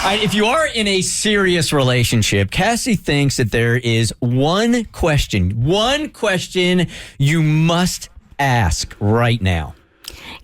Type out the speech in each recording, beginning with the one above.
If you are in a serious relationship, Cassie thinks that there is one question you must ask right now.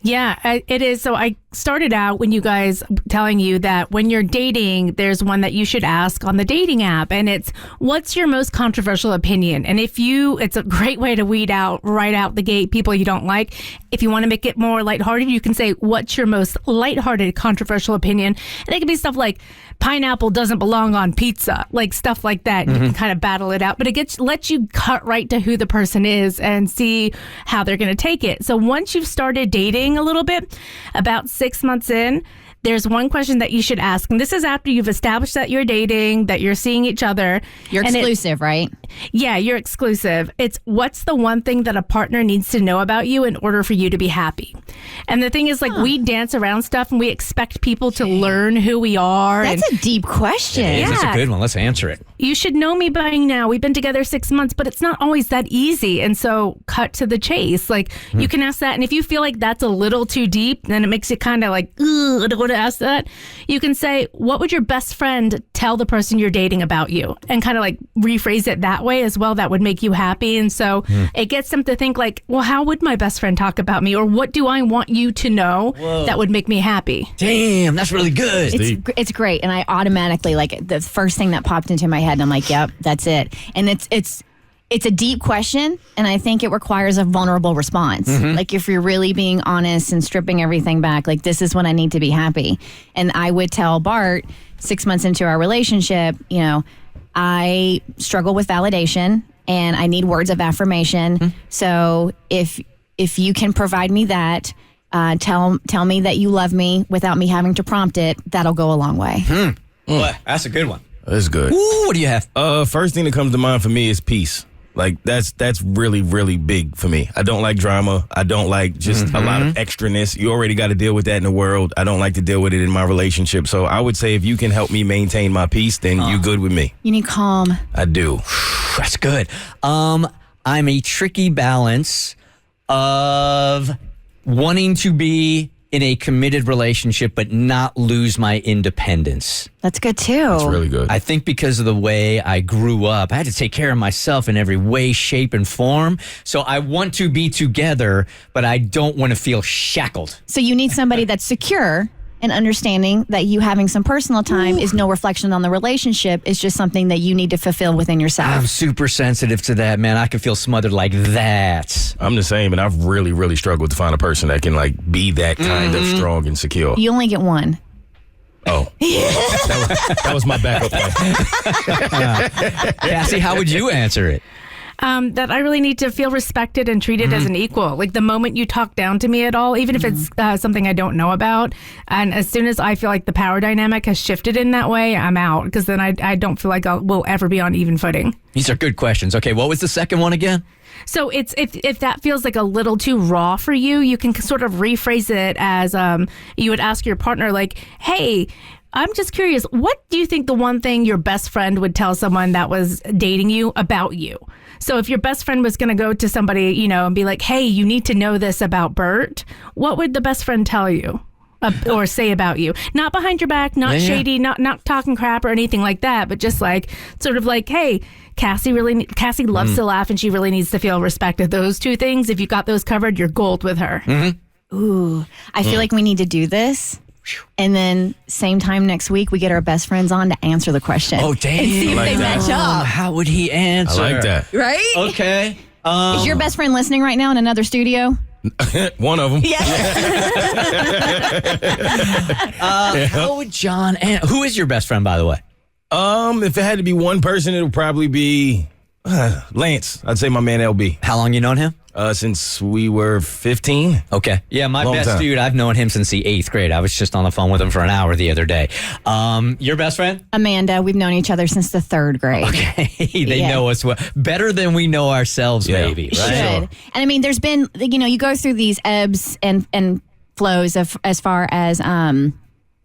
Yeah, it is. So I started out when you guys telling you that when you're dating, there's one that you should ask on the dating app, and it's what's your most controversial opinion? And it's a great way to weed out right out the gate people you don't like. If you want to make it more lighthearted, you can say what's your most lighthearted controversial opinion, and it can be stuff like pineapple doesn't belong on pizza, like stuff like that. You can kind of battle it out, but it lets you cut right to who the person is and see how they're going to take it. So once you've started dating a little bit, about 6 months in, there's one question that you should ask. And this is after you've established that you're dating, that you're seeing each other. You're exclusive, right? Yeah, you're exclusive. It's what's the one thing that a partner needs to know about you in order for you to be happy? And the thing is, we dance around stuff and we expect people to learn who we are. That's a deep question. It's a good one. Let's answer it. You should know me by now. We've been together 6 months, but it's not always that easy. And so cut to the chase. Like you can ask that. And if you feel like that's a little too deep, then it makes it kind of like, ugh, I don't want to ask that. You can say, what would your best friend tell the person you're dating about you? And kind of like rephrase it that way as well. That would make you happy. And so it gets them to think like, well, how would my best friend talk about me? Or what do I want you to know that would make me happy? Damn, that's really good. It's great. And I automatically, like, the first thing that popped into my head, and I'm like, yep, that's it. And it's a deep question, and I think it requires a vulnerable response. Like, if you're really being honest and stripping everything back, like, this is when I need to be happy. And I would tell Bart 6 months into our relationship, I struggle with validation and I need words of affirmation. So if you can provide me that, tell me that you love me without me having to prompt it, that'll go a long way. Well, that's a good one. That's good. Ooh, what do you have? First thing that comes to mind for me is peace. Like, that's really, really big for me. I don't like drama. I don't like just a lot of extraness. You already got to deal with that in the world. I don't like to deal with it in my relationship. So I would say if you can help me maintain my peace, then you good with me. You need calm. I do. That's good. I'm a tricky balance of wanting to be in a committed relationship but not lose my independence. That's good too. That's really good. I think because of the way I grew up, I had to take care of myself in every way, shape, and form. So I want to be together, but I don't want to feel shackled. So you need somebody that's secure and understanding that you having some personal time is no reflection on the relationship. It's just something that you need to fulfill within yourself. I'm super sensitive to that, man. I can feel smothered like that. I'm the same, and I've really, really struggled to find a person that can, like, be that kind of strong and secure. You only get one. Oh. that was my backup plan. Cassie, how would you answer it? That I really need to feel respected and treated as an equal. Like the moment you talk down to me at all, even if it's something I don't know about, and as soon as I feel like the power dynamic has shifted in that way, I'm out, because then I don't feel like we'll ever be on even footing. These are good questions. Okay, what was the second one again? So it's if that feels like a little too raw for you, you can sort of rephrase it as you would ask your partner, like, hey, I'm just curious, what do you think the one thing your best friend would tell someone that was dating you about you? So if your best friend was going to go to somebody, and be like, hey, you need to know this about Bert, what would the best friend tell you or say about you? Not behind your back, not shady, not talking crap or anything like that, but just like sort of like, hey, Cassie loves to laugh and she really needs to feel respected. Those two things, if you got those covered, you're gold with her. Ooh, I feel like we need to do this. And then same time next week, we get our best friends on to answer the question. Oh, damn. And see if they match up. How would he answer? I like that. Right? Okay. Is your best friend listening right now in another studio? One of them. How would John who is your best friend, by the way? If it had to be one person, it would probably be Lance. I'd say my man LB. How long you known him? Since we were 15. Okay. Yeah, my Long best time. dude, I've known him since the 8th grade. I was just on the phone with him for an hour the other day. Your best friend? Amanda, we've known each other since the 3rd grade. Okay. They know us well. Better than we know ourselves, maybe. Should. Right? And I mean, there's been, you go through these ebbs and flows of as far as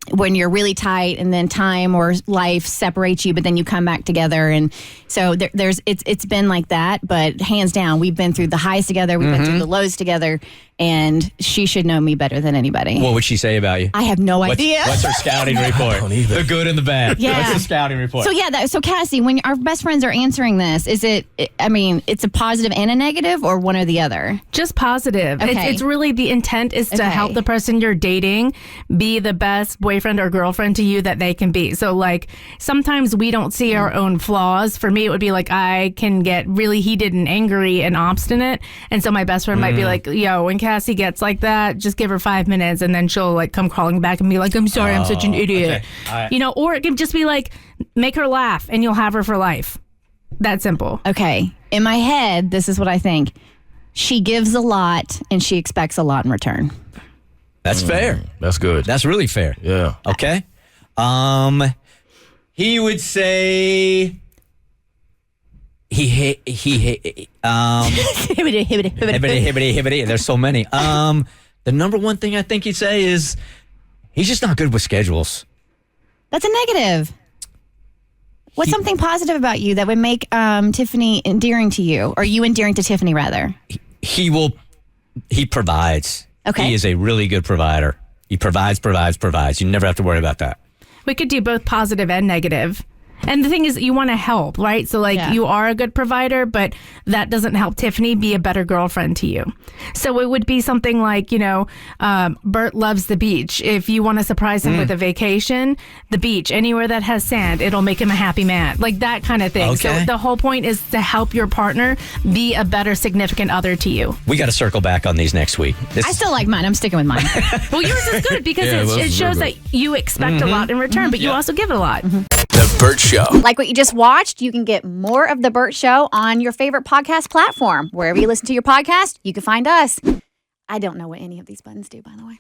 when you're really tight and then time or life separates you, but then you come back together. And so it's been like that, but hands down, we've been through the highs together. We've been through the lows together, and she should know me better than anybody. What would she say about you? I have no idea. What's her scouting report? I don't either. The good and the bad. Yeah. What's the scouting report? So Cassie, when our best friends are answering this, is it, I mean, it's a positive and a negative, or one or the other? Just positive. Okay. It's really the intent is to Okay. help the person you're dating be the best boyfriend or girlfriend to you that they can be. So like sometimes we don't see our own flaws. For me, it would be like I can get really heated and angry and obstinate. And so my best friend might be like, yo, when Cassie gets like that, just give her 5 minutes and then she'll like come crawling back and be like, I'm sorry, I'm such an idiot. okay. All right. You know, or it can just be like, make her laugh and you'll have her for life. That simple. Okay. In my head, this is what I think. She gives a lot and she expects a lot in return. That's fair. That's good. That's really fair. Yeah. Okay. He would say hibbity. There's so many. The number one thing I think he'd say is he's just not good with schedules. That's a negative. What's something positive about you that would make Tiffany endearing to you, or you endearing to Tiffany rather? He provides. Okay. He is a really good provider. He provides. You never have to worry about that. We could do both positive and negative. And the thing is, you want to help, right? So, like, Yeah. you are a good provider, but that doesn't help Tiffany be a better girlfriend to you. So it would be something like, you know, Bert loves the beach. If you want to surprise him with a vacation, the beach, anywhere that has sand, it'll make him a happy man. Like that kind of thing. Okay. So the whole point is to help your partner be a better significant other to you. We got to circle back on these next week. I still like mine. I'm sticking with mine. Well, yours is good because Yeah, those it are shows good. that you expect a lot in return, but you also give a lot. The Bert Show. Like what you just watched, you can get more of The Bert Show on your favorite podcast platform. Wherever you listen to your podcast, you can find us. I don't know what any of these buttons do, by the way.